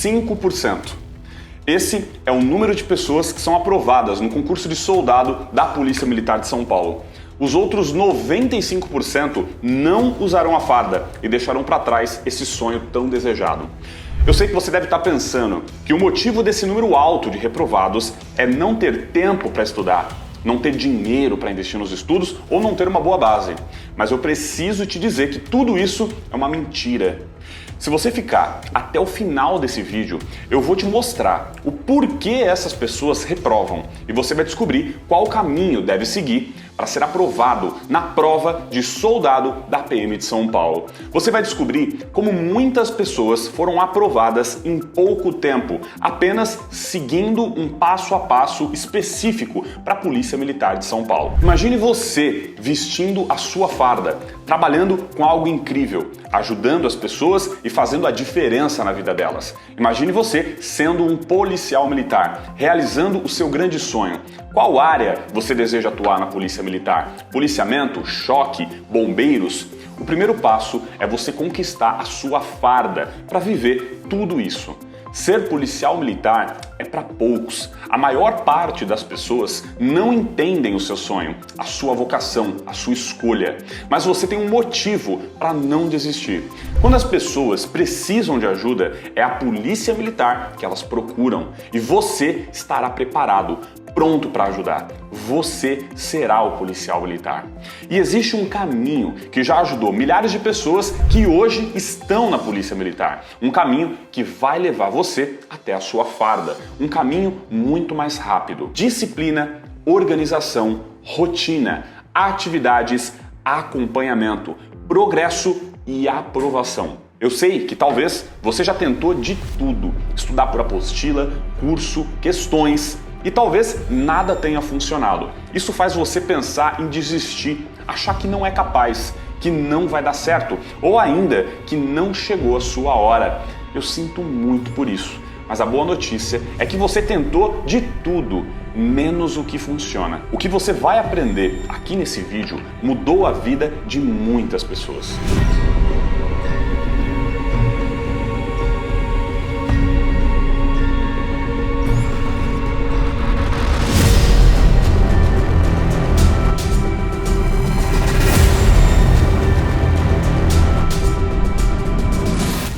5%. Esse é o número de pessoas que são aprovadas no concurso de soldado da Polícia Militar de São Paulo. Os outros 95% não usarão a farda e deixarão para trás esse sonho tão desejado. Eu sei que você deve estar pensando que o motivo desse número alto de reprovados é não ter tempo para estudar, não ter dinheiro para investir nos estudos ou não ter uma boa base. Mas eu preciso te dizer que tudo isso é uma mentira. Se você ficar até o final desse vídeo, eu vou te mostrar o porquê essas pessoas reprovam e você vai descobrir qual caminho deve seguir para ser aprovado na prova de soldado da PM de São Paulo. Você vai descobrir como muitas pessoas foram aprovadas em pouco tempo, apenas seguindo um passo a passo específico para a Polícia Militar de São Paulo. Imagine você vestindo a sua farda, trabalhando com algo incrível, ajudando as pessoas e fazendo a diferença na vida delas. Imagine você sendo um policial militar, realizando o seu grande sonho. Qual área você deseja atuar na Polícia Militar? Policiamento? Choque? Bombeiros? O primeiro passo é você conquistar a sua farda para viver tudo isso. Ser policial militar é para poucos. A maior parte das pessoas não entendem o seu sonho, a sua vocação, a sua escolha. Mas você tem um motivo para não desistir. Quando as pessoas precisam de ajuda, é a polícia militar que elas procuram. E você estará preparado, pronto para ajudar. Você será o policial militar. E existe um caminho que já ajudou milhares de pessoas que hoje estão na Polícia Militar. Um caminho que vai levar você até a sua farda. Um caminho muito mais rápido. Disciplina, organização, rotina, atividades, acompanhamento, progresso e aprovação. Eu sei que talvez você já tentou de tudo. Estudar por apostila, curso, questões, e talvez nada tenha funcionado. Isso faz você pensar em desistir, achar que não é capaz, que não vai dar certo, ou ainda que não chegou a sua hora. Eu sinto muito por isso, mas a boa notícia é que você tentou de tudo, menos o que funciona. O que você vai aprender aqui nesse vídeo mudou a vida de muitas pessoas.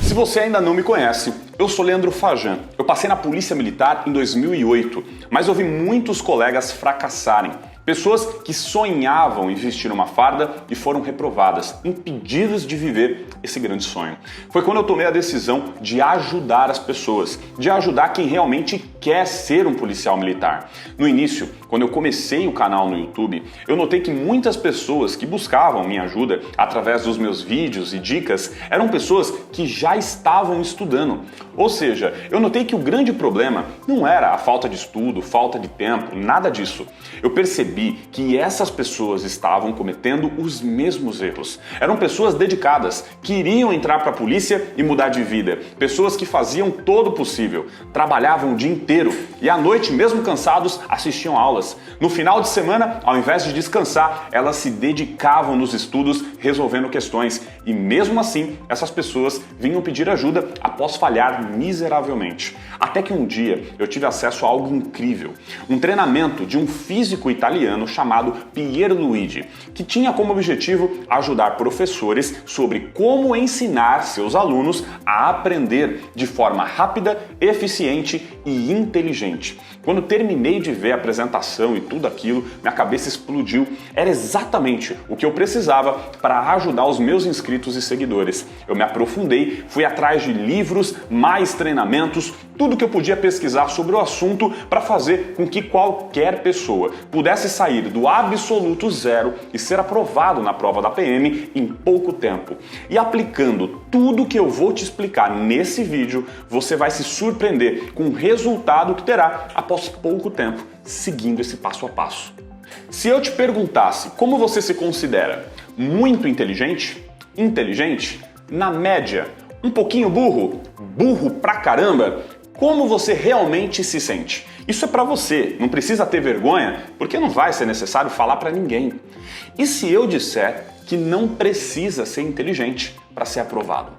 Se você ainda não me conhece, eu sou Leandro Fajan. Eu passei na Polícia Militar em 2008, mas ouvi muitos colegas fracassarem. Pessoas que sonhavam em vestir uma farda e foram reprovadas, impedidas de viver esse grande sonho. Foi quando eu tomei a decisão de ajudar as pessoas, de ajudar quem realmente quer ser um policial militar. No início, quando eu comecei o canal no YouTube, eu notei que muitas pessoas que buscavam minha ajuda através dos meus vídeos e dicas eram pessoas que já estavam estudando. Ou seja, eu notei que o grande problema não era a falta de estudo, falta de tempo, nada disso. Eu percebi que essas pessoas estavam cometendo os mesmos erros. Eram pessoas dedicadas, queriam entrar para a polícia e mudar de vida. Pessoas que faziam todo o possível, trabalhavam o dia inteiro e à noite, mesmo cansados, assistiam aulas. No final de semana, ao invés de descansar, elas se dedicavam nos estudos, resolvendo questões. E mesmo assim, essas pessoas vinham pedir ajuda após falhar miseravelmente. Até que um dia eu tive acesso a algo incrível. Um treinamento de um físico italiano chamado Pierluigi, que tinha como objetivo ajudar professores sobre como ensinar seus alunos a aprender de forma rápida, eficiente e inteligente. Quando terminei de ver a apresentação e tudo aquilo, minha cabeça explodiu. Era exatamente o que eu precisava para ajudar os meus inscritos e seguidores. Eu me aprofundei, fui atrás de livros, mais treinamentos, tudo que eu podia pesquisar sobre o assunto para fazer com que qualquer pessoa pudesse sair do absoluto zero e ser aprovado na prova da PM em pouco tempo. E aplicando tudo que eu vou te explicar nesse vídeo, você vai se surpreender com o resultado que terá após pouco tempo, seguindo esse passo a passo. Se eu te perguntasse como você se considera, muito inteligente? Inteligente? Na média? Um pouquinho burro? Burro pra caramba? Como você realmente se sente? Isso é pra você, não precisa ter vergonha, porque não vai ser necessário falar pra ninguém. E se eu disser que não precisa ser inteligente para ser aprovado?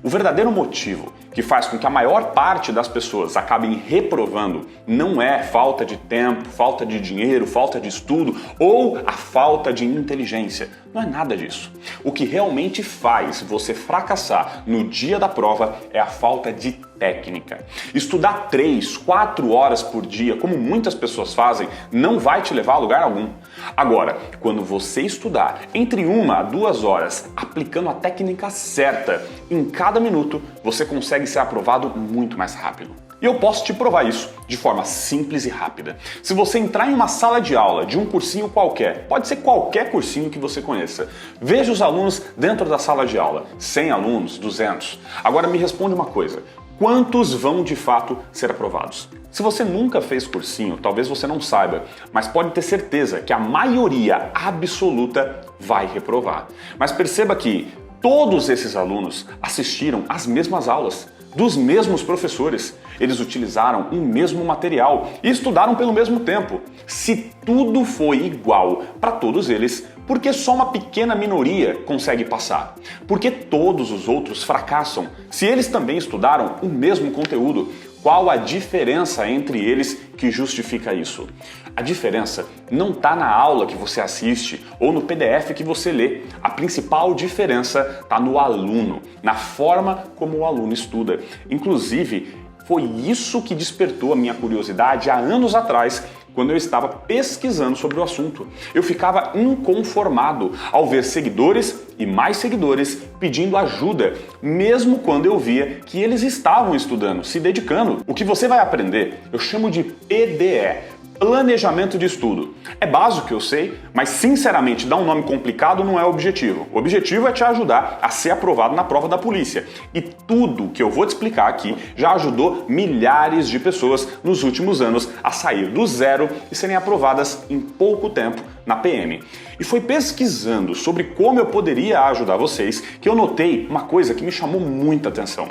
O verdadeiro motivo que faz com que a maior parte das pessoas acabem reprovando não é falta de tempo, falta de dinheiro, falta de estudo ou a falta de inteligência. Não é nada disso. O que realmente faz você fracassar no dia da prova é a falta de técnica. Estudar 3, 4 horas por dia, como muitas pessoas fazem, não vai te levar a lugar algum. Agora, quando você estudar entre 1 a 2 horas, aplicando a técnica certa, em cada minuto, você consegue ser aprovado muito mais rápido. E eu posso te provar isso de forma simples e rápida. Se você entrar em uma sala de aula de um cursinho qualquer, pode ser qualquer cursinho que você conheça, veja os alunos dentro da sala de aula, 100 alunos, 200. Agora me responde uma coisa, quantos vão de fato ser aprovados? Se você nunca fez cursinho, talvez você não saiba, mas pode ter certeza que a maioria absoluta vai reprovar. Mas perceba que todos esses alunos assistiram às mesmas aulas, dos mesmos professores. Eles utilizaram o mesmo material e estudaram pelo mesmo tempo. Se tudo foi igual para todos eles, por que só uma pequena minoria consegue passar? Por que todos os outros fracassam? Se eles também estudaram o mesmo conteúdo, qual a diferença entre eles que justifica isso? A diferença não está na aula que você assiste ou no PDF que você lê. A principal diferença está no aluno, na forma como o aluno estuda. Inclusive, foi isso que despertou a minha curiosidade há anos atrás, quando eu estava pesquisando sobre o assunto. Eu ficava inconformado ao ver seguidores e mais seguidores pedindo ajuda, mesmo quando eu via que eles estavam estudando, se dedicando. O que você vai aprender, eu chamo de PDE. Planejamento de estudo. É básico, eu sei, mas sinceramente dar um nome complicado não é o objetivo. O objetivo é te ajudar a ser aprovado na prova da polícia. E tudo que eu vou te explicar aqui já ajudou milhares de pessoas nos últimos anos a sair do zero e serem aprovadas em pouco tempo na PM. E foi pesquisando sobre como eu poderia ajudar vocês que eu notei uma coisa que me chamou muita atenção.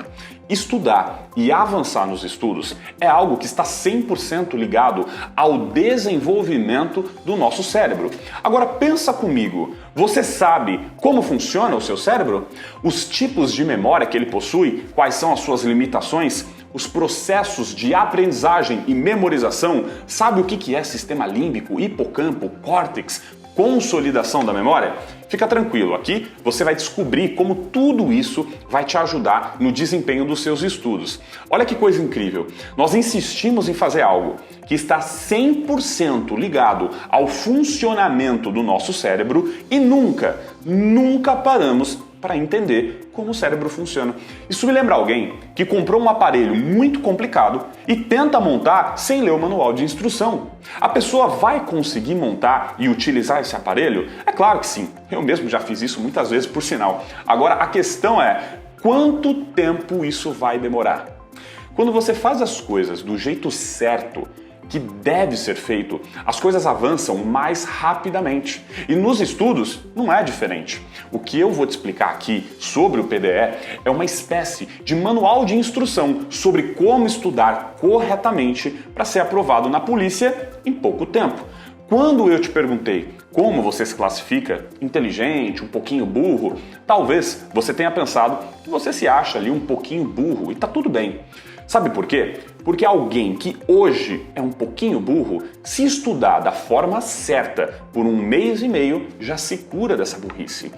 Estudar e avançar nos estudos é algo que está 100% ligado ao desenvolvimento do nosso cérebro. Agora pensa comigo, você sabe como funciona o seu cérebro? Os tipos de memória que ele possui, quais são as suas limitações? Os processos de aprendizagem e memorização, sabe o que é sistema límbico, hipocampo, córtex, consolidação da memória? Fica tranquilo, aqui você vai descobrir como tudo isso vai te ajudar no desempenho dos seus estudos. Olha que coisa incrível, nós insistimos em fazer algo que está 100% ligado ao funcionamento do nosso cérebro e nunca paramos para entender como o cérebro funciona. Isso me lembra alguém que comprou um aparelho muito complicado e tenta montar sem ler o manual de instrução. A pessoa vai conseguir montar e utilizar esse aparelho? É claro que sim. Eu mesmo já fiz isso muitas vezes, por sinal. Agora, a questão é, quanto tempo isso vai demorar? Quando você faz as coisas do jeito certo, que deve ser feito, as coisas avançam mais rapidamente. E nos estudos não é diferente. O que eu vou te explicar aqui sobre o PDE é uma espécie de manual de instrução sobre como estudar corretamente para ser aprovado na polícia em pouco tempo. Quando eu te perguntei como você se classifica, inteligente, um pouquinho burro, talvez você tenha pensado que você se acha ali um pouquinho burro e tá tudo bem. Sabe por quê? Porque alguém que hoje é um pouquinho burro, se estudar da forma certa por 1 mês e meio, já se cura dessa burrice.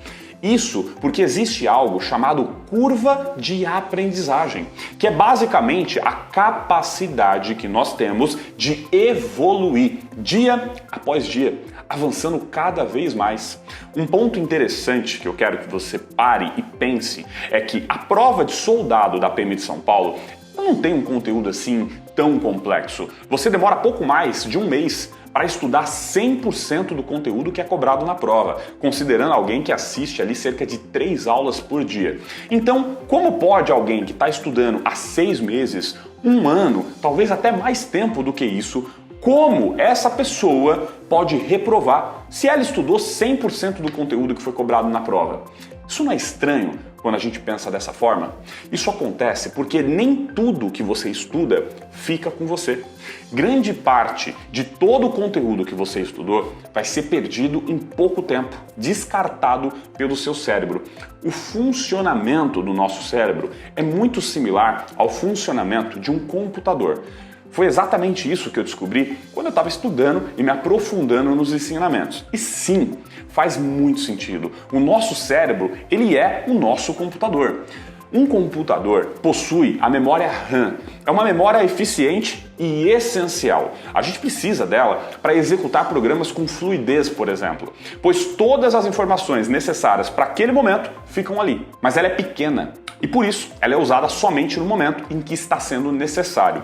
Isso porque existe algo chamado curva de aprendizagem, que é basicamente a capacidade que nós temos de evoluir dia após dia, avançando cada vez mais. Um ponto interessante que eu quero que você pare e pense é que a prova de soldado da PM de São Paulo não tem um conteúdo assim tão complexo. Você demora pouco mais de 1 mês para estudar 100% do conteúdo que é cobrado na prova, considerando alguém que assiste ali cerca de 3 aulas por dia. Então, como pode alguém que está estudando há 6 meses, 1 ano, talvez até mais tempo do que isso, como essa pessoa pode reprovar se ela estudou 100% do conteúdo que foi cobrado na prova? Isso não é estranho quando a gente pensa dessa forma? Isso acontece porque nem tudo que você estuda fica com você. Grande parte de todo o conteúdo que você estudou vai ser perdido em pouco tempo, descartado pelo seu cérebro. O funcionamento do nosso cérebro é muito similar ao funcionamento de um computador. Foi exatamente isso que eu descobri quando eu estava estudando e me aprofundando nos ensinamentos. E sim, faz muito sentido. O nosso cérebro, ele é o nosso computador. Um computador possui a memória RAM. É uma memória eficiente e essencial. A gente precisa dela para executar programas com fluidez, por exemplo, pois todas as informações necessárias para aquele momento ficam ali. Mas ela é pequena e por isso ela é usada somente no momento em que está sendo necessário.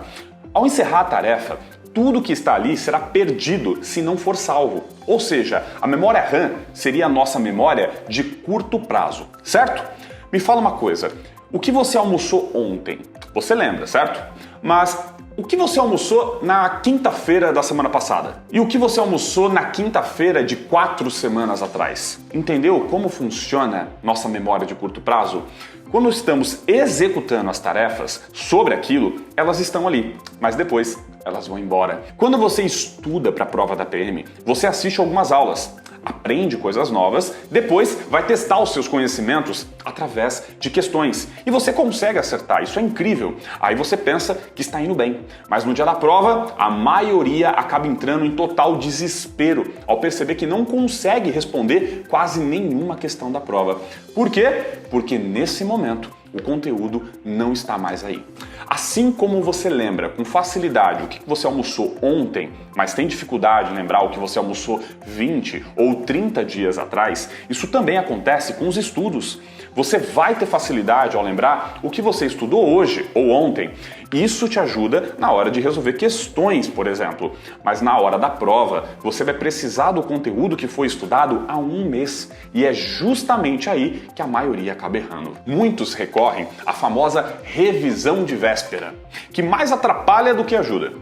Ao encerrar a tarefa, tudo que está ali será perdido se não for salvo. Ou seja, a memória RAM seria a nossa memória de curto prazo, certo? Me fala uma coisa, o que você almoçou ontem? Você lembra, certo? Mas o que você almoçou na quinta-feira da semana passada? E o que você almoçou na quinta-feira de 4 semanas atrás? Entendeu como funciona nossa memória de curto prazo? Quando estamos executando as tarefas sobre aquilo, elas estão ali, mas depois elas vão embora. Quando você estuda para a prova da PM, você assiste algumas aulas, aprende coisas novas, depois vai testar os seus conhecimentos através de questões. E você consegue acertar, isso é incrível. Aí você pensa que está indo bem. Mas no dia da prova, a maioria acaba entrando em total desespero ao perceber que não consegue responder quase nenhuma questão da prova. Por quê? Porque nesse momento o conteúdo não está mais aí. Assim como você lembra com facilidade o que você almoçou ontem, mas tem dificuldade em lembrar o que você almoçou 20 ou 30 dias atrás, isso também acontece com os estudos. Você vai ter facilidade ao lembrar o que você estudou hoje ou ontem. Isso te ajuda na hora de resolver questões, por exemplo. Mas na hora da prova, você vai precisar do conteúdo que foi estudado há um mês. E é justamente aí que a maioria acaba errando. Muitos recorrem à famosa revisão de véspera, que mais atrapalha do que ajuda.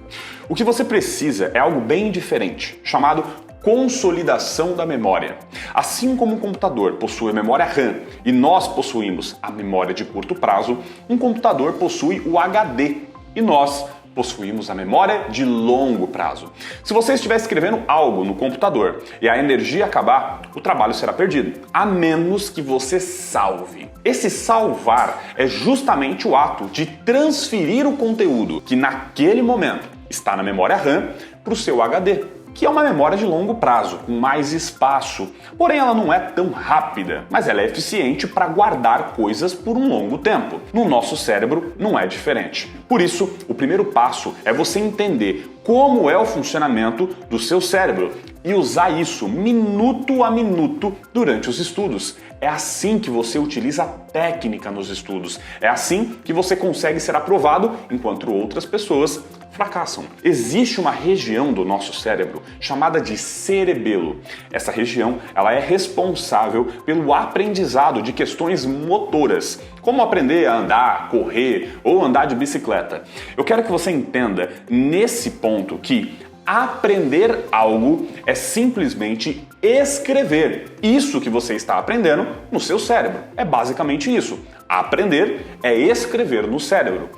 O que você precisa é algo bem diferente, chamado consolidação da memória. Assim como um computador possui a memória RAM e nós possuímos a memória de curto prazo, um computador possui o HD e nós possuímos a memória de longo prazo. Se você estiver escrevendo algo no computador e a energia acabar, o trabalho será perdido, a menos que você salve. Esse salvar é justamente o ato de transferir o conteúdo que naquele momento está na memória RAM para o seu HD, que é uma memória de longo prazo, com mais espaço. Porém, ela não é tão rápida, mas ela é eficiente para guardar coisas por um longo tempo. No nosso cérebro não é diferente. Por isso, o primeiro passo é você entender como é o funcionamento do seu cérebro e usar isso minuto a minuto durante os estudos. É assim que você utiliza a técnica nos estudos. É assim que você consegue ser aprovado, enquanto outras pessoas fracassam. Existe uma região do nosso cérebro chamada de cerebelo. Essa região ela é responsável pelo aprendizado de questões motoras, como aprender a andar, correr ou andar de bicicleta. Eu quero que você entenda nesse ponto que aprender algo é simplesmente escrever isso que você está aprendendo no seu cérebro. É basicamente isso. Aprender é escrever no cérebro.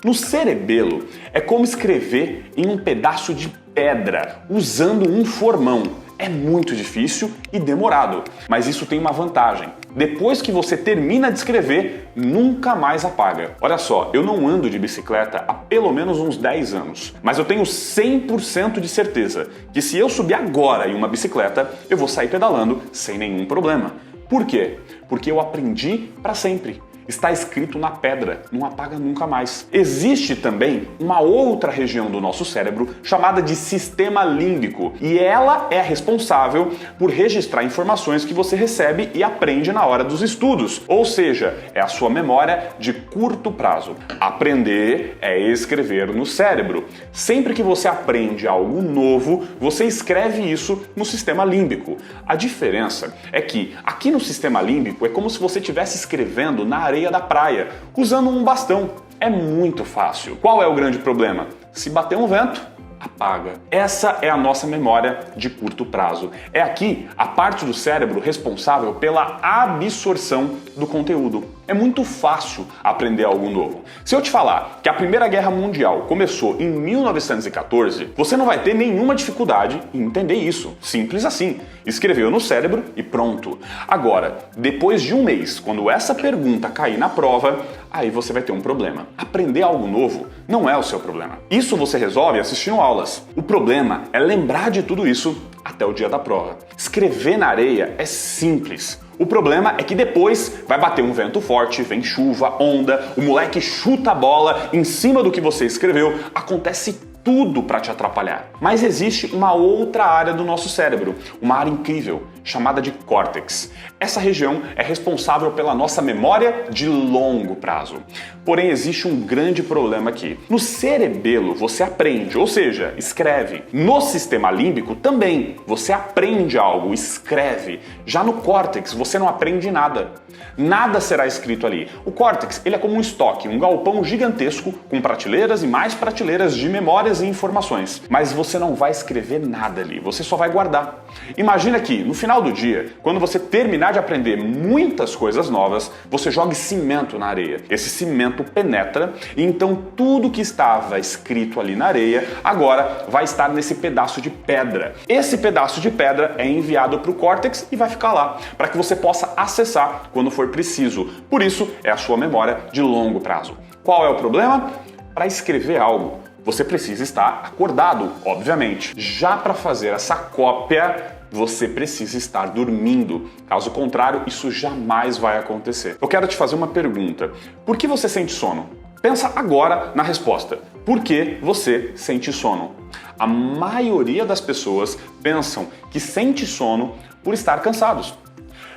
No cerebelo, é como escrever em um pedaço de pedra, usando um formão. É muito difícil e demorado, mas isso tem uma vantagem. Depois que você termina de escrever, nunca mais apaga. Olha só, eu não ando de bicicleta há pelo menos uns 10 anos, mas eu tenho 100% de certeza que se eu subir agora em uma bicicleta, eu vou sair pedalando sem nenhum problema. Por quê? Porque eu aprendi para sempre. Está escrito na pedra, não apaga nunca mais. Existe também uma outra região do nosso cérebro chamada de sistema límbico e ela é responsável por registrar informações que você recebe e aprende na hora dos estudos, ou seja, é a sua memória de curto prazo. Aprender é escrever no cérebro. Sempre que você aprende algo novo, você escreve isso no sistema límbico. A diferença é que aqui no sistema límbico é como se você estivesse escrevendo na areia da praia, usando um bastão. É muito fácil. Qual é o grande problema? Se bater um vento, apaga. Essa é a nossa memória de curto prazo. É aqui a parte do cérebro responsável pela absorção do conteúdo. É muito fácil aprender algo novo. Se eu te falar que a Primeira Guerra Mundial começou em 1914, você não vai ter nenhuma dificuldade em entender isso. Simples assim. Escreveu no cérebro e pronto. Agora, depois de um mês, quando essa pergunta cair na prova, aí você vai ter um problema. Aprender algo novo não é o seu problema. Isso você resolve assistindo aulas. O problema é lembrar de tudo isso até o dia da prova. Escrever na areia é simples. O problema é que depois vai bater um vento forte, vem chuva, onda, o moleque chuta a bola em cima do que você escreveu, acontece tudo para te atrapalhar. Mas existe uma outra área do nosso cérebro, uma área incrível, chamada de córtex. Essa região é responsável pela nossa memória de longo prazo. Porém, existe um grande problema aqui. No cerebelo você aprende, ou seja, escreve. No sistema límbico também, você aprende algo, escreve. Já no córtex você não aprende nada. Nada será escrito ali. O córtex, ele é como um estoque, um galpão gigantesco com prateleiras e mais prateleiras de memórias e informações. Mas você não vai escrever nada ali, você só vai guardar. Imagina que, no final do dia, quando você terminar de aprender muitas coisas novas, você jogue cimento na areia. Esse cimento penetra e então tudo que estava escrito ali na areia agora vai estar nesse pedaço de pedra. Esse pedaço de pedra é enviado para o córtex e vai ficar lá, para que você possa acessar quando for preciso. Por isso, é a sua memória de longo prazo. Qual é o problema? Para escrever algo, você precisa estar acordado, obviamente. Já para fazer essa cópia, você precisa estar dormindo. Caso contrário, isso jamais vai acontecer. Eu quero te fazer uma pergunta. Por que você sente sono? Pensa agora na resposta. Por que você sente sono? A maioria das pessoas pensam que sente sono por estar cansados.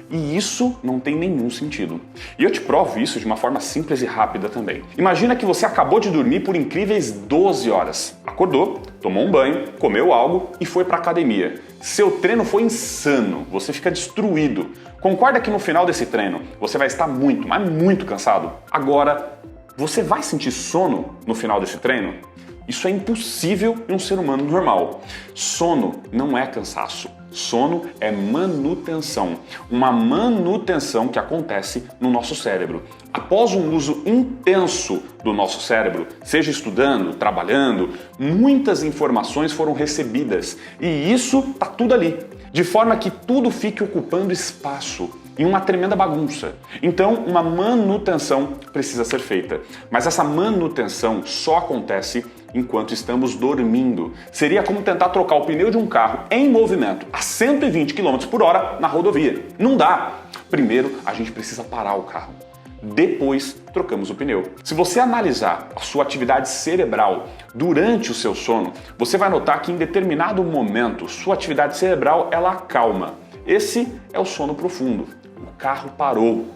E isso não tem nenhum sentido. E eu te provo isso de uma forma simples e rápida também. Imagina que você acabou de dormir por incríveis 12 horas. Acordou, tomou um banho, comeu algo e foi para a academia. Seu treino foi insano, você fica destruído. Concorda que no final desse treino você vai estar muito, mas muito cansado? Agora, você vai sentir sono no final desse treino? Isso é impossível em um ser humano normal. Sono não é cansaço. Sono é manutenção, uma manutenção que acontece no nosso cérebro. Após um uso intenso do nosso cérebro, seja estudando, trabalhando, muitas informações foram recebidas e isso tá tudo ali, de forma que tudo fique ocupando espaço em uma tremenda bagunça. Então, uma manutenção precisa ser feita. Mas essa manutenção só acontece enquanto estamos dormindo. Seria como tentar trocar o pneu de um carro em movimento a 120 km por hora na rodovia. Não dá. Primeiro, a gente precisa parar o carro. Depois, trocamos o pneu. Se você analisar a sua atividade cerebral durante o seu sono, você vai notar que em determinado momento, sua atividade cerebral ela acalma. Esse é o sono profundo. O carro parou.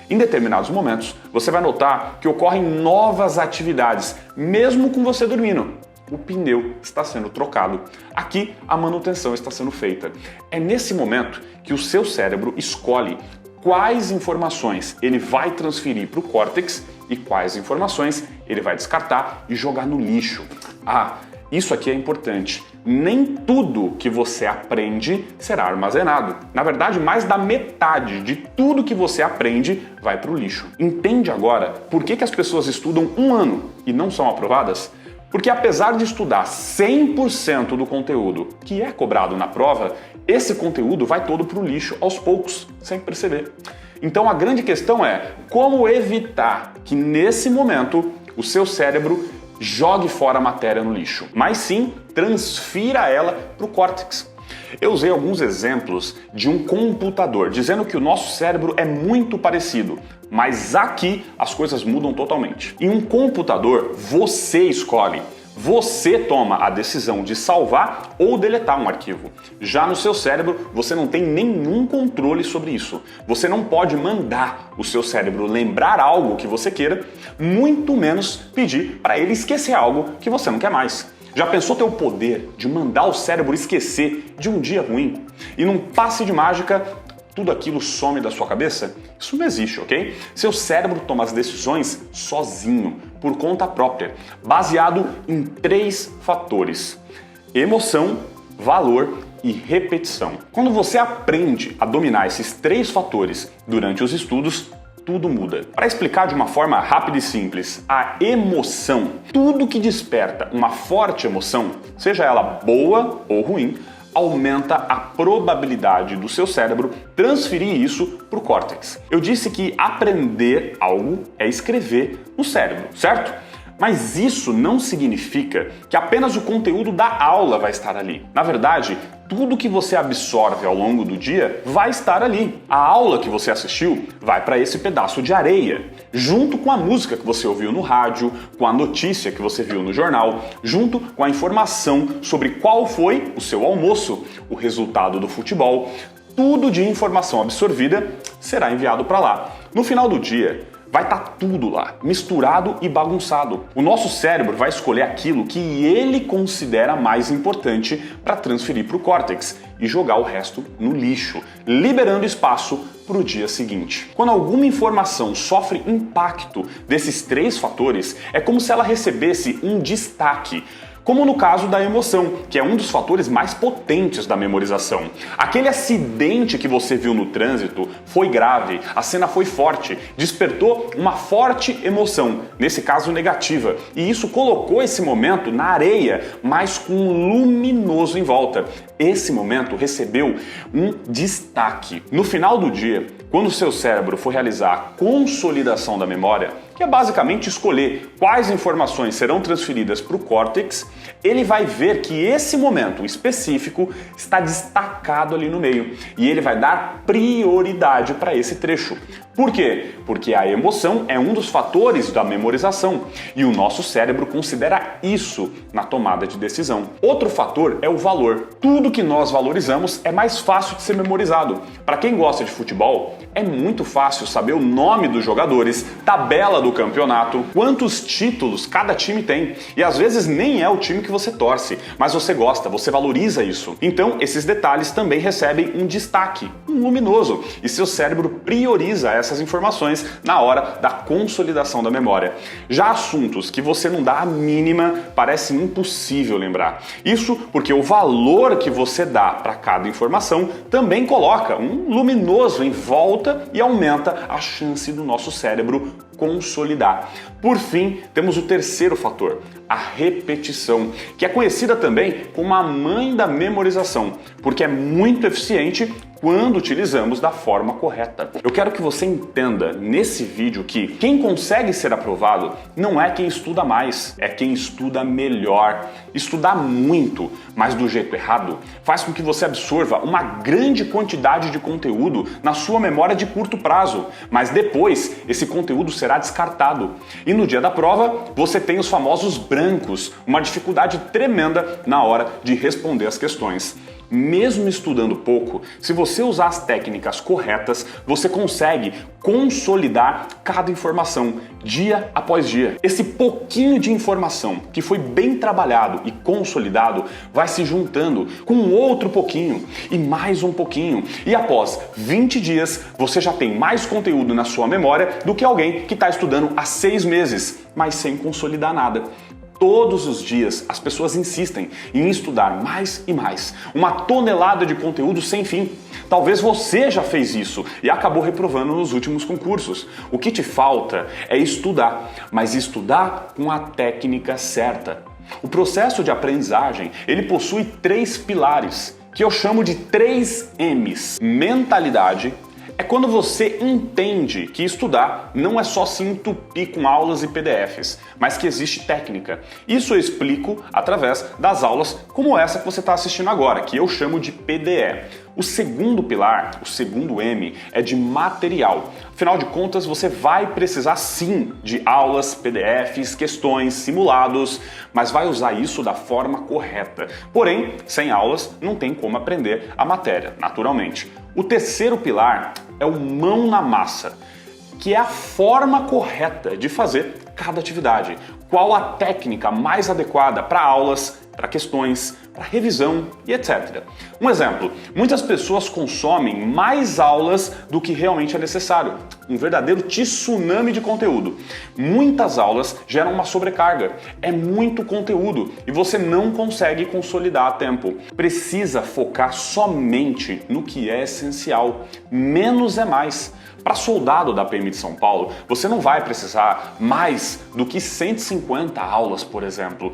Em determinados momentos, você vai notar que ocorrem novas atividades, mesmo com você dormindo. O pneu está sendo trocado. Aqui, a manutenção está sendo feita. É nesse momento que o seu cérebro escolhe quais informações ele vai transferir para o córtex e quais informações ele vai descartar e jogar no lixo. Isso aqui é importante. Nem tudo que você aprende será armazenado. Na verdade, mais da metade de tudo que você aprende vai para o lixo. Entende agora por que as pessoas estudam um ano e não são aprovadas? Porque apesar de estudar 100% do conteúdo que é cobrado na prova, esse conteúdo vai todo para o lixo aos poucos, sem perceber. Então a grande questão é como evitar que nesse momento o seu cérebro jogue fora a matéria no lixo, mas sim transfira ela para o córtex. Eu usei alguns exemplos de um computador, dizendo que o nosso cérebro é muito parecido, mas aqui as coisas mudam totalmente. Em um computador, você escolhe. Você toma a decisão de salvar ou deletar um arquivo. Já no seu cérebro, você não tem nenhum controle sobre isso. Você não pode mandar o seu cérebro lembrar algo que você queira, muito menos pedir para ele esquecer algo que você não quer mais. Já pensou ter o poder de mandar o cérebro esquecer de um dia ruim? E num passe de mágica, tudo aquilo some da sua cabeça? Isso não existe, ok? Seu cérebro toma as decisões sozinho, por conta própria, baseado em 3 fatores. emoção, valor e repetição. Quando você aprende a dominar esses 3 fatores durante os estudos, tudo muda. Para explicar de uma forma rápida e simples, a emoção, tudo que desperta uma forte emoção, seja ela boa ou ruim, aumenta a probabilidade do seu cérebro transferir isso para o córtex. Eu disse que aprender algo é escrever no cérebro, certo? Mas isso não significa que apenas o conteúdo da aula vai estar ali. Na verdade, tudo que você absorve ao longo do dia vai estar ali. A aula que você assistiu vai para esse pedaço de areia, junto com a música que você ouviu no rádio, com a notícia que você viu no jornal, junto com a informação sobre qual foi o seu almoço, o resultado do futebol. Tudo de informação absorvida será enviado para lá. No final do dia, vai estar tudo lá, misturado e bagunçado. O nosso cérebro vai escolher aquilo que ele considera mais importante para transferir para o córtex e jogar o resto no lixo, liberando espaço para o dia seguinte. Quando alguma informação sofre impacto desses 3 fatores, é como se ela recebesse um destaque. Como no caso da emoção, que é um dos fatores mais potentes da memorização. Aquele acidente que você viu no trânsito foi grave, a cena foi forte, despertou uma forte emoção, nesse caso negativa, e isso colocou esse momento na areia, mas com um luminoso em volta. Esse momento recebeu um destaque. No final do dia, quando o seu cérebro for realizar a consolidação da memória, que é basicamente escolher quais informações serão transferidas para o córtex, ele vai ver que esse momento específico está destacado ali no meio e ele vai dar prioridade para esse trecho. Por quê? Porque a emoção é um dos fatores da memorização e o nosso cérebro considera isso na tomada de decisão. Outro fator é o valor. Tudo que nós valorizamos é mais fácil de ser memorizado. Para quem gosta de futebol, é muito fácil saber o nome dos jogadores, tabela do campeonato, quantos títulos cada time tem. E às vezes nem é o time que você torce, mas você gosta, você valoriza isso. Então esses detalhes também recebem um destaque, um luminoso, e seu cérebro prioriza essas informações na hora da consolidação da memória. Já assuntos que você não dá a mínima, parece impossível lembrar. Isso porque o valor que você dá para cada informação também coloca um luminoso em volta e aumenta a chance do nosso cérebro consolidar. Por fim, temos o terceiro fator, a repetição, que é conhecida também como a mãe da memorização, porque é muito eficiente quando utilizamos da forma correta. Eu quero que você entenda nesse vídeo que quem consegue ser aprovado não é quem estuda mais, é quem estuda melhor. Estudar muito, mas do jeito errado, faz com que você absorva uma grande quantidade de conteúdo na sua memória de curto prazo, mas depois esse conteúdo será descartado. E no dia da prova, você tem os famosos brancos, uma dificuldade tremenda na hora de responder as questões. Mesmo estudando pouco, se você usar as técnicas corretas, você consegue consolidar cada informação dia após dia. Esse pouquinho de informação que foi bem trabalhado e consolidado vai se juntando com outro pouquinho e mais um pouquinho. E após 20 dias, você já tem mais conteúdo na sua memória do que alguém que está estudando há 6 meses, mas sem consolidar nada. Todos os dias as pessoas insistem em estudar mais e mais, uma tonelada de conteúdo sem fim. Talvez você já fez isso e acabou reprovando nos últimos concursos. O que te falta é estudar, mas estudar com a técnica certa. O processo de aprendizagem, ele possui 3 pilares, que eu chamo de 3 M's. Mentalidade. É quando você entende que estudar não é só se entupir com aulas e PDFs, mas que existe técnica. Isso eu explico através das aulas como essa que você está assistindo agora, que eu chamo de PDE. O segundo pilar, o segundo M, é de material. Afinal de contas, você vai precisar sim de aulas, PDFs, questões, simulados, mas vai usar isso da forma correta. Porém, sem aulas, não tem como aprender a matéria, naturalmente. O terceiro pilar é o mão na massa, que é a forma correta de fazer cada atividade. Qual a técnica mais adequada para aulas, para questões, para revisão e etc. Um exemplo, muitas pessoas consomem mais aulas do que realmente é necessário. Um verdadeiro tsunami de conteúdo. Muitas aulas geram uma sobrecarga. É muito conteúdo e você não consegue consolidar a tempo. Precisa focar somente no que é essencial. Menos é mais. Para soldado da PM de São Paulo, você não vai precisar mais do que 150 aulas, por exemplo.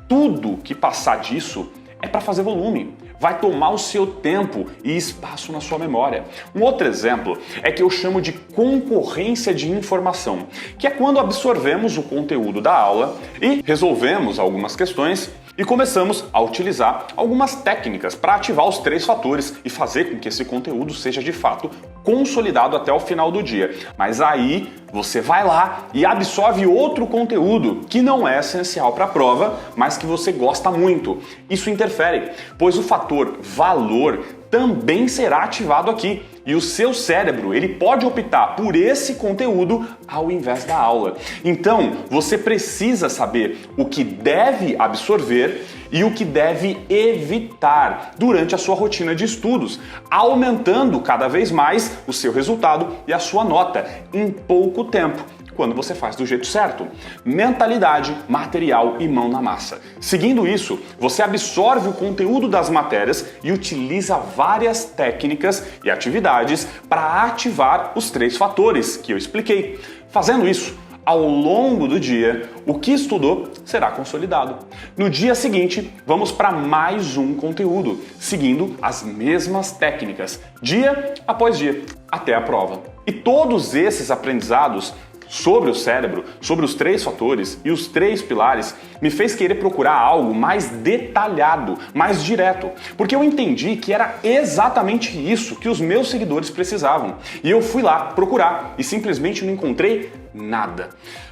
Tudo que passar disso é para fazer volume. Vai tomar o seu tempo e espaço na sua memória. Um outro exemplo é que eu chamo de concorrência de informação, que é quando absorvemos o conteúdo da aula e resolvemos algumas questões e começamos a utilizar algumas técnicas para ativar os 3 fatores e fazer com que esse conteúdo seja de fato consolidado até o final do dia. Mas aí você vai lá e absorve outro conteúdo que não é essencial para a prova, mas que você gosta muito. Isso interfere, pois o fator valor também será ativado aqui. E o seu cérebro, ele pode optar por esse conteúdo ao invés da aula. Então, você precisa saber o que deve absorver e o que deve evitar durante a sua rotina de estudos, aumentando cada vez mais o seu resultado e a sua nota em pouco tempo, quando você faz do jeito certo. Mentalidade, material e mão na massa. Seguindo isso, você absorve o conteúdo das matérias e utiliza várias técnicas e atividades para ativar os 3 fatores que eu expliquei. Fazendo isso, ao longo do dia, o que estudou será consolidado. No dia seguinte, vamos para mais um conteúdo, seguindo as mesmas técnicas, dia após dia, até a prova. E todos esses aprendizados sobre o cérebro, sobre os 3 fatores e os 3 pilares, me fez querer procurar algo mais detalhado, mais direto, porque eu entendi que era exatamente isso que os meus seguidores precisavam. E eu fui lá procurar e simplesmente não encontrei nada.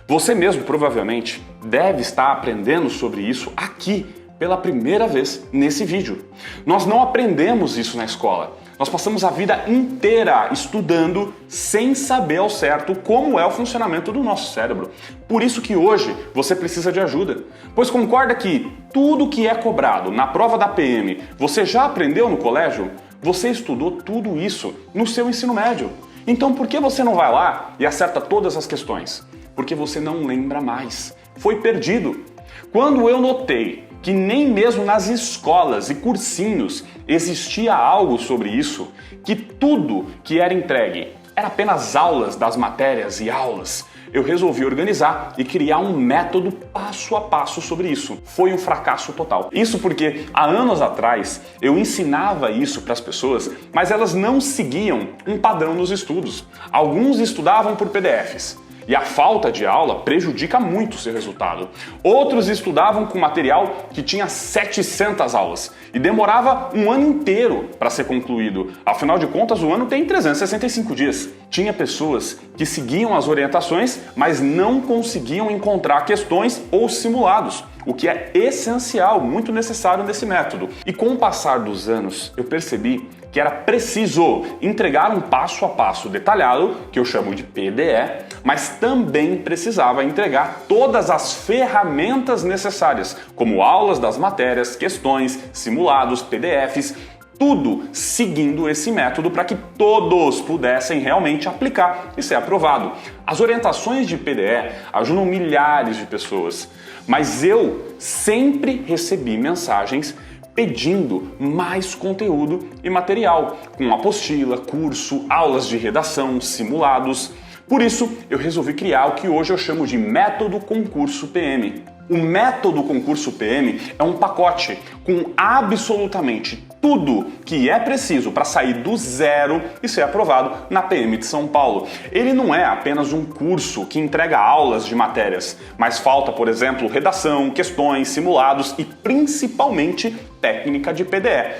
Você mesmo provavelmente deve estar aprendendo sobre isso aqui pela primeira vez nesse vídeo. Nós não aprendemos isso na escola. Nós passamos a vida inteira estudando sem saber ao certo como é o funcionamento do nosso cérebro. Por isso que hoje você precisa de ajuda. Pois concorda que tudo que é cobrado na prova da PM você já aprendeu no colégio? Você estudou tudo isso no seu ensino médio. Então por que você não vai lá e acerta todas as questões? Porque você não lembra mais. Foi perdido. Quando eu notei que nem mesmo nas escolas e cursinhos existia algo sobre isso, que tudo que era entregue era apenas aulas das matérias e aulas, eu resolvi organizar e criar um método passo a passo sobre isso. Foi um fracasso total. Isso porque há anos atrás eu ensinava isso para as pessoas, mas elas não seguiam um padrão nos estudos. Alguns estudavam por PDFs. E a falta de aula prejudica muito o seu resultado. Outros estudavam com material que tinha 700 aulas e demorava um ano inteiro para ser concluído. Afinal de contas, o ano tem 365 dias. Tinha pessoas que seguiam as orientações, mas não conseguiam encontrar questões ou simulados, o que é essencial, muito necessário nesse método. E com o passar dos anos, eu percebi que era preciso entregar um passo a passo detalhado, que eu chamo de PDE, mas também precisava entregar todas as ferramentas necessárias, como aulas das matérias, questões, simulados, PDFs, tudo seguindo esse método para que todos pudessem realmente aplicar e ser aprovado. As orientações de PDE ajudam milhares de pessoas, mas eu sempre recebi mensagens pedindo mais conteúdo e material, com apostila, curso, aulas de redação, simulados. Por isso, eu resolvi criar o que hoje eu chamo de Método Concurso PM. O Método Concurso PM é um pacote com absolutamente tudo que é preciso para sair do zero e ser aprovado na PM de São Paulo. Ele não é apenas um curso que entrega aulas de matérias, mas falta, por exemplo, redação, questões, simulados e principalmente técnica de PDE.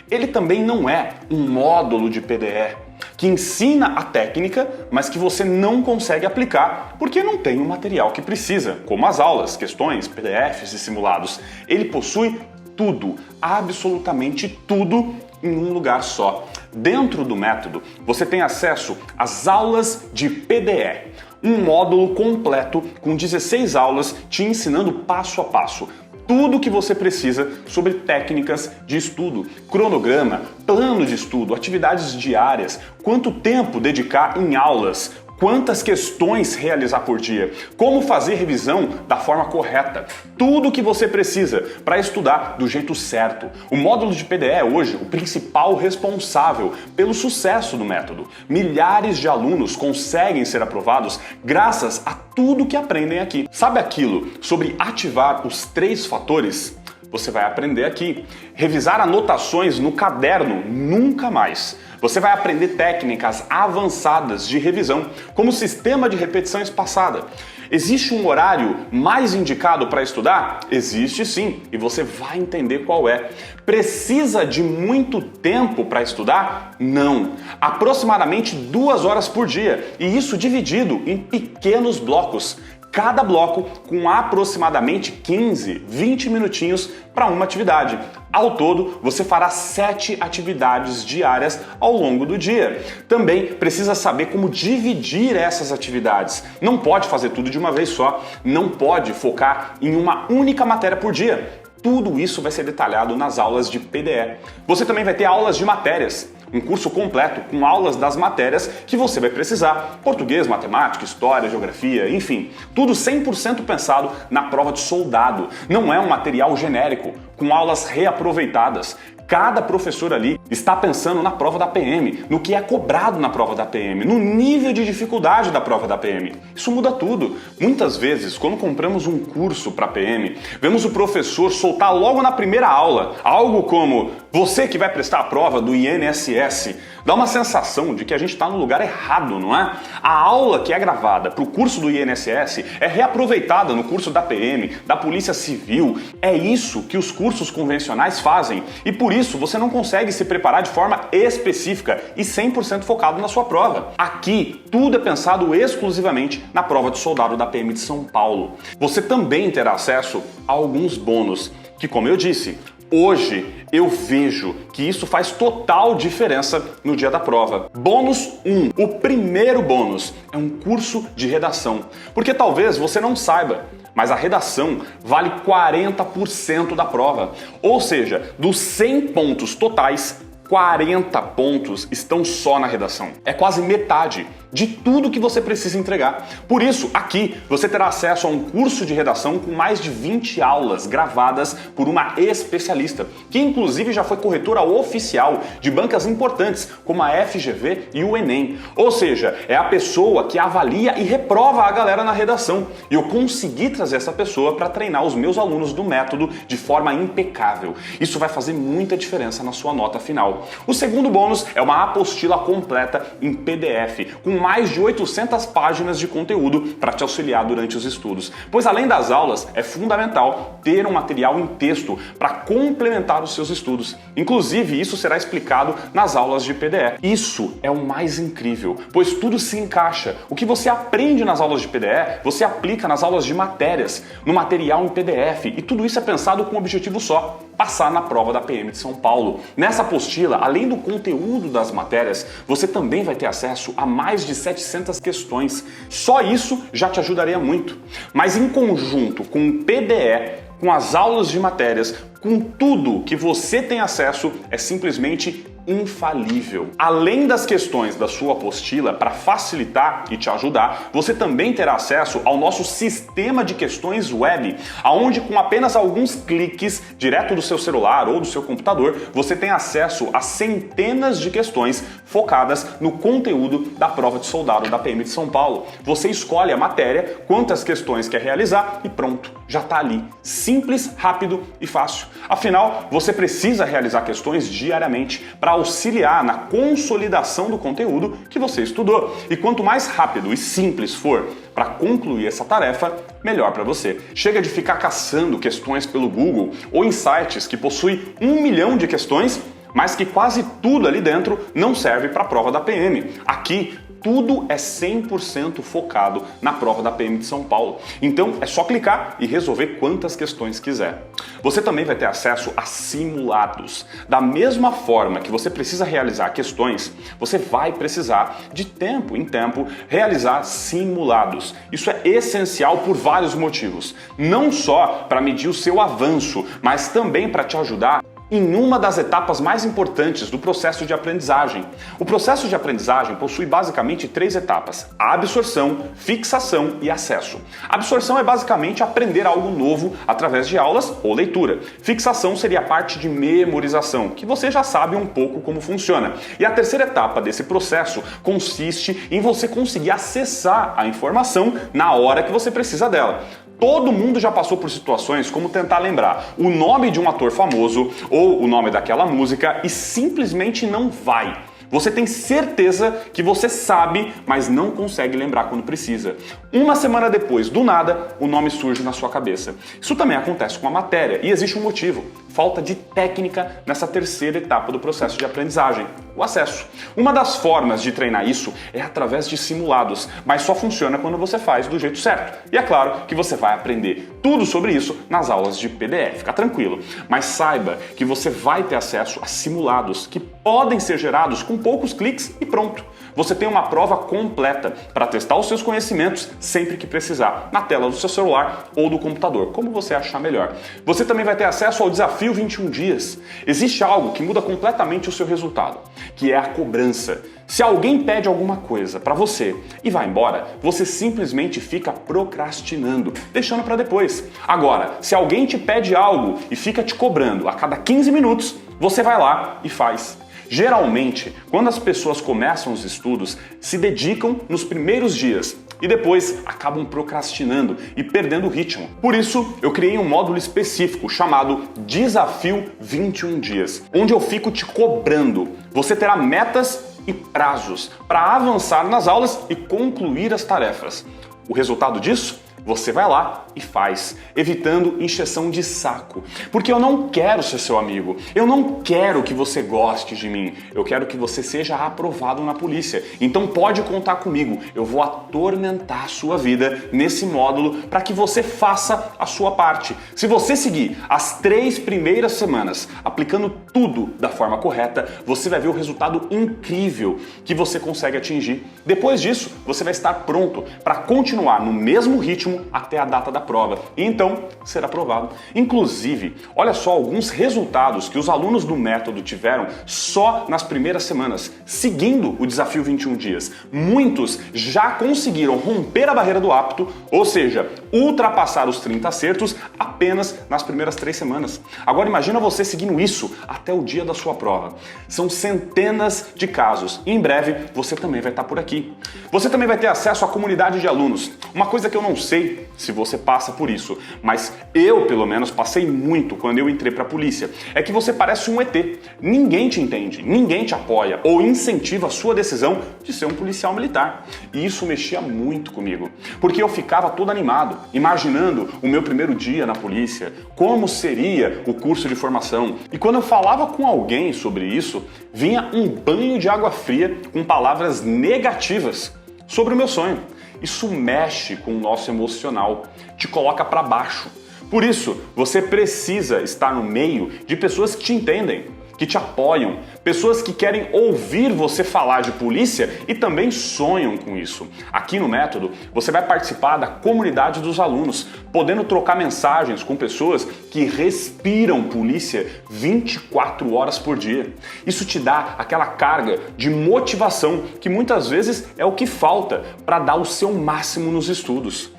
Ele também não é um módulo de PDE que ensina a técnica, mas que você não consegue aplicar porque não tem o material que precisa, como as aulas, questões, PDFs e simulados. Ele possui tudo, absolutamente tudo em um lugar só. Dentro do método, você tem acesso às aulas de PDE, um módulo completo com 16 aulas te ensinando passo a passo tudo o que você precisa sobre técnicas de estudo, cronograma, plano de estudo, atividades diárias, quanto tempo dedicar em aulas, quantas questões realizar por dia, como fazer revisão da forma correta, tudo o que você precisa para estudar do jeito certo. O módulo de PDE é hoje o principal responsável pelo sucesso do método. Milhares de alunos conseguem ser aprovados graças a tudo que aprendem aqui. Sabe aquilo sobre ativar os 3 fatores? Você vai aprender aqui. Revisar anotações no caderno nunca mais. Você vai aprender técnicas avançadas de revisão, como o sistema de repetição espaçada. Existe um horário mais indicado para estudar? Existe sim, e você vai entender qual é. Precisa de muito tempo para estudar? Não. Aproximadamente 2 horas por dia, e isso dividido em pequenos blocos. Cada bloco com aproximadamente 15, 20 minutinhos para uma atividade. Ao todo, você fará 7 atividades diárias ao longo do dia. Também precisa saber como dividir essas atividades. Não pode fazer tudo de uma vez só. Não pode focar em uma única matéria por dia. Tudo isso vai ser detalhado nas aulas de PDE. Você também vai ter aulas de matérias. Um curso completo com aulas das matérias que você vai precisar. Português, matemática, história, geografia, enfim. Tudo 100% pensado na prova de soldado. Não é um material genérico, com aulas reaproveitadas. Cada professor ali está pensando na prova da PM, no que é cobrado na prova da PM, no nível de dificuldade da prova da PM. Isso muda tudo. Muitas vezes, quando compramos um curso para PM, vemos o professor soltar logo na primeira aula algo como: você que vai prestar a prova do INSS. Dá uma sensação de que a gente está no lugar errado, não é? A aula que é gravada para o curso do INSS é reaproveitada no curso da PM, da Polícia Civil. É isso que os cursos convencionais fazem. E por isso você não consegue se preparar de forma específica e 100% focado na sua prova. Aqui, tudo é pensado exclusivamente na prova de soldado da PM de São Paulo. Você também terá acesso a alguns bônus que, como eu disse, hoje eu vejo que isso faz total diferença no dia da prova. Bônus 1. O primeiro bônus é um curso de redação. Porque talvez você não saiba, mas a redação vale 40% da prova. Ou seja, dos 100 pontos totais, 40 pontos estão só na redação. É quase metade de tudo que você precisa entregar. Por isso, aqui você terá acesso a um curso de redação com mais de 20 aulas gravadas por uma especialista, que inclusive já foi corretora oficial de bancas importantes, como a FGV e o Enem. Ou seja, é a pessoa que avalia e reprova a galera na redação. E eu consegui trazer essa pessoa para treinar os meus alunos do método de forma impecável. Isso vai fazer muita diferença na sua nota final. O segundo bônus é uma apostila completa em PDF, com mais de 800 páginas de conteúdo para te auxiliar durante os estudos. Pois além das aulas, é fundamental ter um material em texto para complementar os seus estudos. Inclusive, isso será explicado nas aulas de PDE. Isso é o mais incrível, pois tudo se encaixa. O que você aprende nas aulas de PDE, você aplica nas aulas de matérias, no material em PDF, e tudo isso é pensado com um objetivo só: passar na prova da PM de São Paulo. Nessa apostila, além do conteúdo das matérias, você também vai ter acesso a mais de 700 questões. Só isso já te ajudaria muito. Mas em conjunto com o PDE, com as aulas de matérias, com tudo que você tem acesso, é simplesmente infalível. Além das questões da sua apostila, para facilitar e te ajudar, você também terá acesso ao nosso sistema de questões web, aonde com apenas alguns cliques direto do seu celular ou do seu computador, você tem acesso a centenas de questões focadas no conteúdo da prova de soldado da PM de São Paulo. Você escolhe a matéria, quantas questões quer realizar e pronto, já está ali. Simples, rápido e fácil. Afinal, você precisa realizar questões diariamente para auxiliar na consolidação do conteúdo que você estudou. E quanto mais rápido e simples for para concluir essa tarefa, melhor para você. Chega de ficar caçando questões pelo Google ou em sites que possuem 1 milhão de questões, mas que quase tudo ali dentro não serve para a prova da PM. Aqui, tudo é 100% focado na prova da PM de São Paulo. Então é só clicar e resolver quantas questões quiser. Você também vai ter acesso a simulados. Da mesma forma que você precisa realizar questões, você vai precisar de tempo em tempo realizar simulados. Isso é essencial por vários motivos. Não só para medir o seu avanço, mas também para te ajudar em uma das etapas mais importantes do processo de aprendizagem. O processo de aprendizagem possui basicamente 3 etapas: a absorção, fixação e acesso. A absorção é basicamente aprender algo novo através de aulas ou leitura. Fixação seria a parte de memorização, que você já sabe um pouco como funciona. E a terceira etapa desse processo consiste em você conseguir acessar a informação na hora que você precisa dela. Todo mundo já passou por situações como tentar lembrar o nome de um ator famoso ou o nome daquela música e simplesmente não vai. Você tem certeza que você sabe, mas não consegue lembrar quando precisa. Uma semana depois, do nada, o nome surge na sua cabeça. Isso também acontece com a matéria e existe um motivo: falta de técnica nessa terceira etapa do processo de aprendizagem, o acesso. Uma das formas de treinar isso é através de simulados, mas só funciona quando você faz do jeito certo. E é claro que você vai aprender tudo sobre isso nas aulas de PDF, fica tranquilo. Mas saiba que você vai ter acesso a simulados que podem ser gerados com poucos cliques e pronto. Você tem uma prova completa para testar os seus conhecimentos sempre que precisar, na tela do seu celular ou do computador, como você achar melhor. Você também vai ter acesso ao desafio 21 dias. Existe algo que muda completamente o seu resultado, que é a cobrança. Se alguém pede alguma coisa para você e vai embora, você simplesmente fica procrastinando, deixando para depois. Agora, se alguém te pede algo e fica te cobrando a cada 15 minutos, você vai lá e faz. Geralmente, quando as pessoas começam os estudos, se dedicam nos primeiros dias e depois acabam procrastinando e perdendo o ritmo. Por isso, eu criei um módulo específico chamado Desafio 21 Dias, onde eu fico te cobrando. Você terá metas e prazos para avançar nas aulas e concluir as tarefas. O resultado disso? Você vai lá e faz, evitando encheção de saco. Porque eu não quero ser seu amigo, eu não quero que você goste de mim, eu quero que você seja aprovado na polícia. Então pode contar comigo, eu vou atormentar a sua vida nesse módulo para que você faça a sua parte. Se você seguir as 3 primeiras semanas aplicando tudo da forma correta, você vai ver o resultado incrível que você consegue atingir. Depois disso, você vai estar pronto para continuar no mesmo ritmo até a data da prova e então ser aprovado. Inclusive, olha só alguns resultados que os alunos do método tiveram só nas primeiras semanas, seguindo o desafio 21 dias. Muitos já conseguiram romper a barreira do apto, ou seja, ultrapassar os 30 acertos apenas nas primeiras 3 semanas. Agora imagina você seguindo isso até o dia da sua prova. São centenas de casos e em breve você também vai estar por aqui. Você também vai ter acesso à comunidade de alunos. Uma coisa que eu não sei se você passa por isso, mas eu pelo menos passei muito quando eu entrei para a polícia, é que você parece um ET. Ninguém te entende, ninguém te apoia ou incentiva a sua decisão de ser um policial militar. E isso mexia muito comigo, porque eu ficava todo animado, imaginando o meu primeiro dia na polícia, como seria o curso de formação. E quando eu falava com alguém sobre isso, vinha um banho de água fria com palavras negativas sobre o meu sonho. Isso mexe com o nosso emocional, te coloca para baixo. Por isso, você precisa estar no meio de pessoas que te entendem, que te apoiam, pessoas que querem ouvir você falar de polícia e também sonham com isso. Aqui no método, você vai participar da comunidade dos alunos, podendo trocar mensagens com pessoas que respiram polícia 24 horas por dia. Isso te dá aquela carga de motivação que muitas vezes é o que falta para dar o seu máximo nos estudos.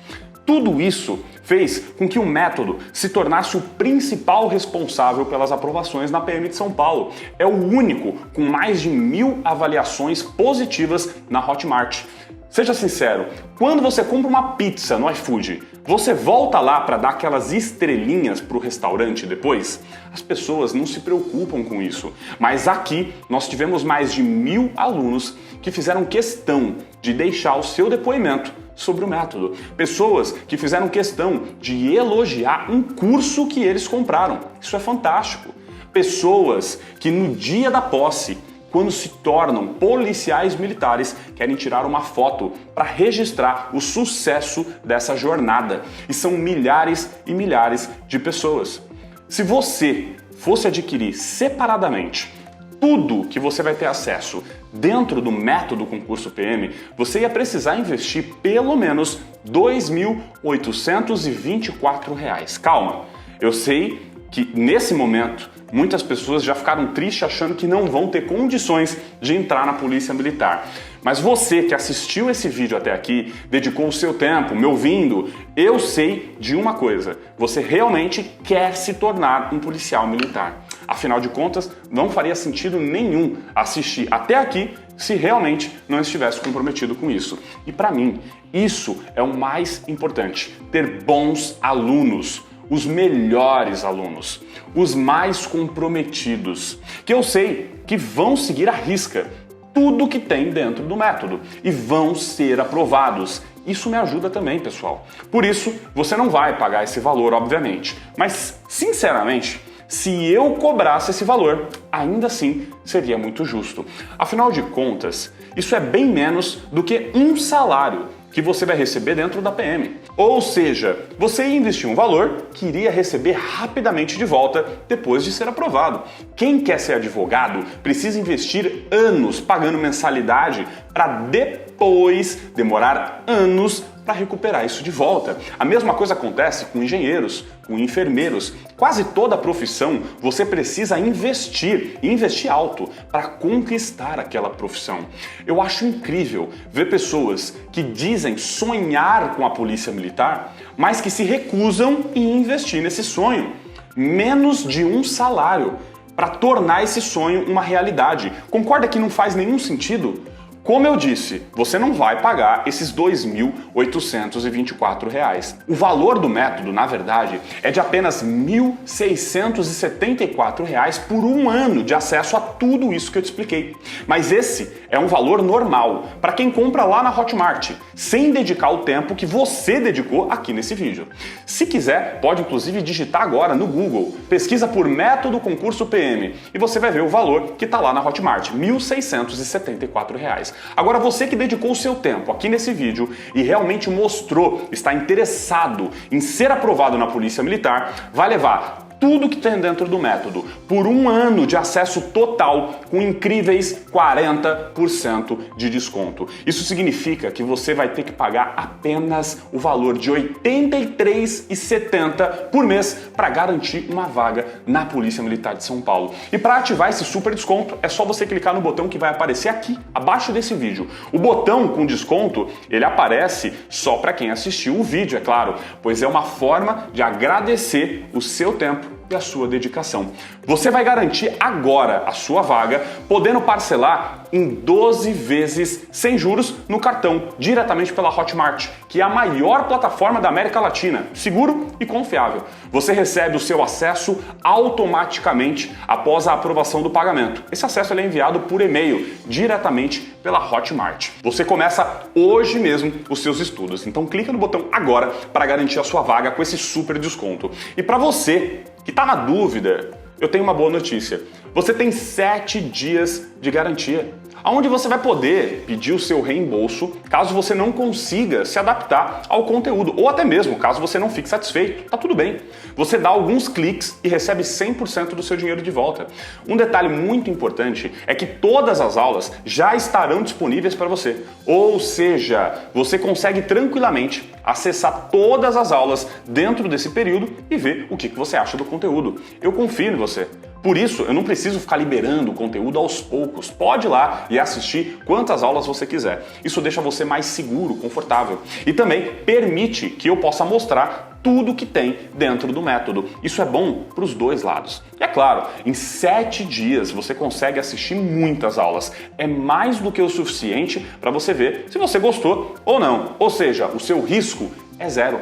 Tudo isso fez com que o método se tornasse o principal responsável pelas aprovações na PM de São Paulo. É o único com mais de 1000 avaliações positivas na Hotmart. Seja sincero, quando você compra uma pizza no iFood, você volta lá para dar aquelas estrelinhas para o restaurante depois? As pessoas não se preocupam com isso. Mas aqui nós tivemos mais de 1000 alunos que fizeram questão de deixar o seu depoimento sobre o método. Pessoas que fizeram questão de elogiar um curso que eles compraram. Isso é fantástico. Pessoas que no dia da posse quando se tornam policiais militares, querem tirar uma foto para registrar o sucesso dessa jornada. E são milhares e milhares de pessoas. Se você fosse adquirir separadamente tudo que você vai ter acesso dentro do método concurso PM, você ia precisar investir pelo menos R$ 2.824. Calma, eu sei que nesse momento muitas pessoas já ficaram tristes achando que não vão ter condições de entrar na Polícia Militar. Mas você que assistiu esse vídeo até aqui, dedicou o seu tempo me ouvindo, eu sei de uma coisa: você realmente quer se tornar um policial militar. Afinal de contas, não faria sentido nenhum assistir até aqui se realmente não estivesse comprometido com isso. E para mim, isso é o mais importante: ter bons alunos. Os melhores alunos, os mais comprometidos, que eu sei que vão seguir à risca tudo que tem dentro do método e vão ser aprovados. Isso me ajuda também, pessoal. Por isso, você não vai pagar esse valor, obviamente, mas, sinceramente, se eu cobrasse esse valor, ainda assim seria muito justo. Afinal de contas, isso é bem menos do que um salário que você vai receber dentro da PM. Ou seja, você ia investir um valor que iria receber rapidamente de volta depois de ser aprovado. Quem quer ser advogado precisa investir anos pagando mensalidade para depois demorar anos para recuperar isso de volta. A mesma coisa acontece com engenheiros, com enfermeiros. Quase toda profissão você precisa investir, e investir alto, para conquistar aquela profissão. Eu acho incrível ver pessoas que dizem sonhar com a Polícia Militar, mas que se recusam em investir nesse sonho. Menos de um salário para tornar esse sonho uma realidade. Concorda que não faz nenhum sentido? Como eu disse, você não vai pagar esses R$ 2.824. O valor do método, na verdade, é de apenas R$ 1.674 por um ano de acesso a tudo isso que eu te expliquei. Mas esse é um valor normal para quem compra lá na Hotmart, sem dedicar o tempo que você dedicou aqui nesse vídeo. Se quiser, pode inclusive digitar agora no Google, pesquisa por método concurso PM e você vai ver o valor que está lá na Hotmart, R$ 1.674. Agora, você que dedicou o seu tempo aqui nesse vídeo e realmente mostrou estar interessado em ser aprovado na Polícia Militar, vai levar tudo que tem dentro do método por um ano de acesso total com incríveis 40% de desconto. Isso significa que você vai ter que pagar apenas o valor de R$ 83,70 por mês para garantir uma vaga na Polícia Militar de São Paulo. E para ativar esse super desconto, é só você clicar no botão que vai aparecer aqui, abaixo desse vídeo. O botão com desconto, ele aparece só para quem assistiu o vídeo, é claro, pois é uma forma de agradecer o seu tempo e a sua dedicação. Você vai garantir agora a sua vaga, podendo parcelar em 12 vezes sem juros no cartão, diretamente pela Hotmart, que é a maior plataforma da América Latina, seguro e confiável. Você recebe o seu acesso automaticamente após a aprovação do pagamento. Esse acesso é enviado por e-mail, diretamente pela Hotmart. Você começa hoje mesmo os seus estudos, então clica no botão agora para garantir a sua vaga com esse super desconto. E para você que está na dúvida, eu tenho uma boa notícia. Você tem 7 dias de garantia, onde você vai poder pedir o seu reembolso caso você não consiga se adaptar ao conteúdo, ou até mesmo caso você não fique satisfeito. Tá tudo bem. Você dá alguns cliques e recebe 100% do seu dinheiro de volta. Um detalhe muito importante é que todas as aulas já estarão disponíveis para você. Ou seja, você consegue tranquilamente acessar todas as aulas dentro desse período e ver o que você acha do conteúdo. Eu confio em você. Por isso, eu não preciso ficar liberando o conteúdo aos poucos. Pode ir lá e assistir quantas aulas você quiser. Isso deixa você mais seguro, confortável. E também permite que eu possa mostrar tudo que tem dentro do método. Isso é bom para os dois lados. E é claro, em 7 dias você consegue assistir muitas aulas. É mais do que o suficiente para você ver se você gostou ou não. Ou seja, o seu risco é zero.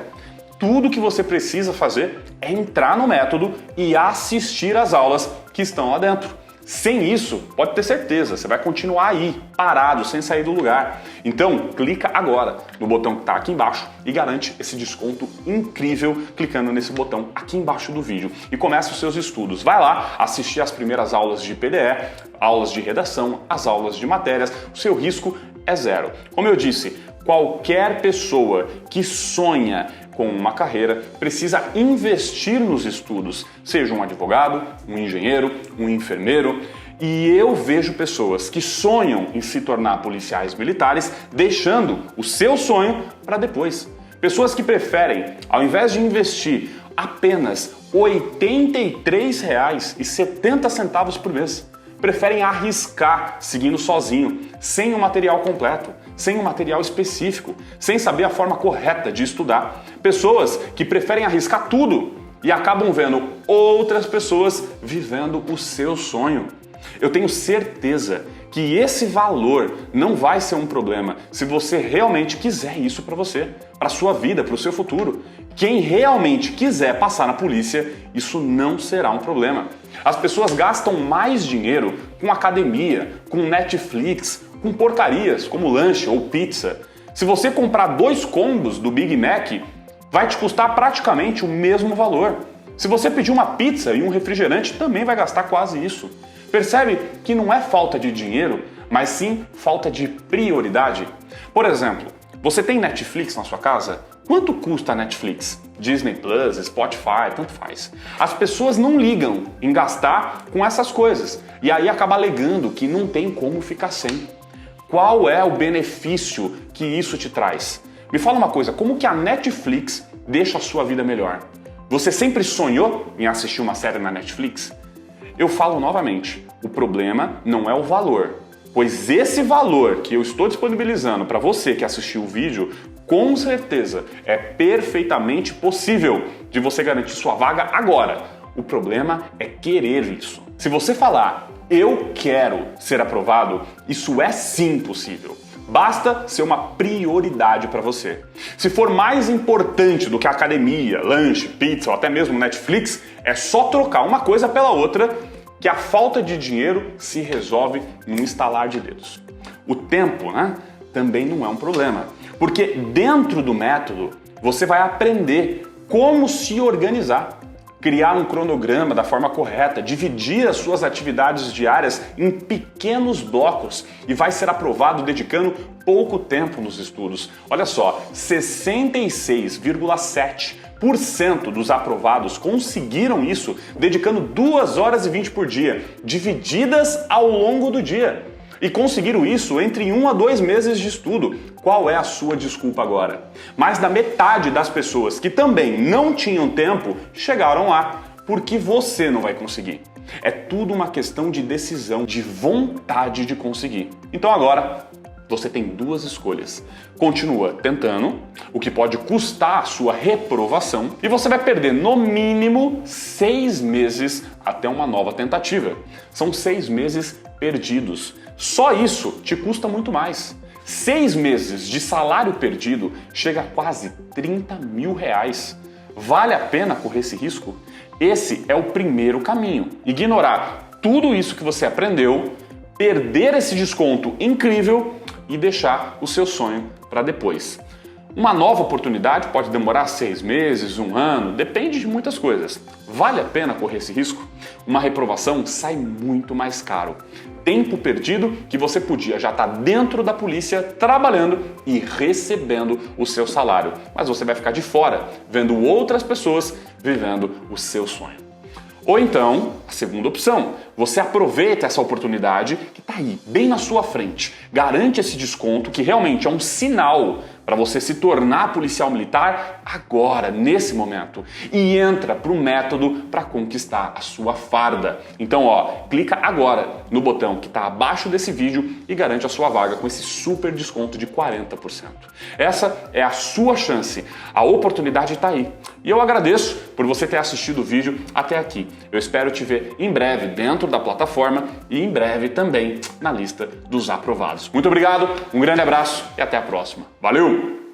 Tudo que você precisa fazer é entrar no método e assistir às aulas que estão lá dentro. Sem isso, pode ter certeza, você vai continuar aí, parado, sem sair do lugar. Então, clica agora no botão que está aqui embaixo e garante esse desconto incrível clicando nesse botão aqui embaixo do vídeo. E comece os seus estudos. Vai lá assistir as primeiras aulas de PDE, aulas de redação, as aulas de matérias. O seu risco é zero. Como eu disse, qualquer pessoa que sonha com uma carreira precisa investir nos estudos, seja um advogado, um engenheiro, um enfermeiro. E eu vejo pessoas que sonham em se tornar policiais militares deixando o seu sonho para depois. Pessoas que preferem, ao invés de investir apenas R$ 83,70 por mês, preferem arriscar seguindo sozinho, sem o material completo, sem o material específico, sem saber a forma correta de estudar. Pessoas que preferem arriscar tudo e acabam vendo outras pessoas vivendo o seu sonho. Eu tenho certeza que esse valor não vai ser um problema se você realmente quiser isso para você, para sua vida, para o seu futuro. Quem realmente quiser passar na polícia, isso não será um problema. As pessoas gastam mais dinheiro com academia, com Netflix, com porcarias como lanche ou pizza. Se você comprar 2 combos do Big Mac, vai te custar praticamente o mesmo valor. Se você pedir uma pizza e um refrigerante, também vai gastar quase isso. Percebe que não é falta de dinheiro, mas sim falta de prioridade? Por exemplo, você tem Netflix na sua casa? Quanto custa a Netflix? Disney Plus, Spotify, tanto faz. As pessoas não ligam em gastar com essas coisas e aí acaba alegando que não tem como ficar sem. Qual é o benefício que isso te traz? Me fala uma coisa, como que a Netflix deixa a sua vida melhor? Você sempre sonhou em assistir uma série na Netflix? Eu falo novamente, o problema não é o valor, pois esse valor que eu estou disponibilizando para você que assistiu o vídeo, com certeza é perfeitamente possível de você garantir sua vaga agora. O problema é querer isso. Se você falar, eu quero ser aprovado, isso é sim possível. Basta ser uma prioridade para você. Se for mais importante do que a academia, lanche, pizza ou até mesmo Netflix, é só trocar uma coisa pela outra que a falta de dinheiro se resolve num estalar de dedos. O tempo, também não é um problema, porque dentro do método você vai aprender como se organizar, criar um cronograma da forma correta, dividir as suas atividades diárias em pequenos blocos e vai ser aprovado dedicando pouco tempo nos estudos. Olha só, 66,7% dos aprovados conseguiram isso dedicando 2 horas e 20 por dia, divididas ao longo do dia. E conseguiram isso entre 1 a 2 meses de estudo. Qual é a sua desculpa agora? Mais da metade das pessoas que também não tinham tempo chegaram lá. Por que você não vai conseguir? É tudo uma questão de decisão, de vontade de conseguir. Então agora, você tem 2 escolhas. Continua tentando, o que pode custar a sua reprovação, e você vai perder no mínimo 6 meses até uma nova tentativa. São 6 meses perdidos. Só isso te custa muito mais. 6 meses de salário perdido chega a quase R$30 mil. Vale a pena correr esse risco? Esse é o primeiro caminho. Ignorar tudo isso que você aprendeu, perder esse desconto incrível e deixar o seu sonho para depois. Uma nova oportunidade pode demorar 6 meses, 1 ano, depende de muitas coisas. Vale a pena correr esse risco? Uma reprovação sai muito mais caro. Tempo perdido que você podia já estar dentro da polícia, trabalhando e recebendo o seu salário. Mas você vai ficar de fora, vendo outras pessoas vivendo o seu sonho. Ou então, a segunda opção, você aproveita essa oportunidade que está aí, bem na sua frente. Garante esse desconto que realmente é um sinal para você se tornar policial militar agora, nesse momento. E entra para o método para conquistar a sua farda. Então, clica agora no botão que está abaixo desse vídeo e garante a sua vaga com esse super desconto de 40%. Essa é a sua chance. A oportunidade está aí. E eu agradeço por você ter assistido o vídeo até aqui. Eu espero te ver em breve dentro da plataforma e em breve também na lista dos aprovados. Muito obrigado, um grande abraço e até a próxima. Valeu!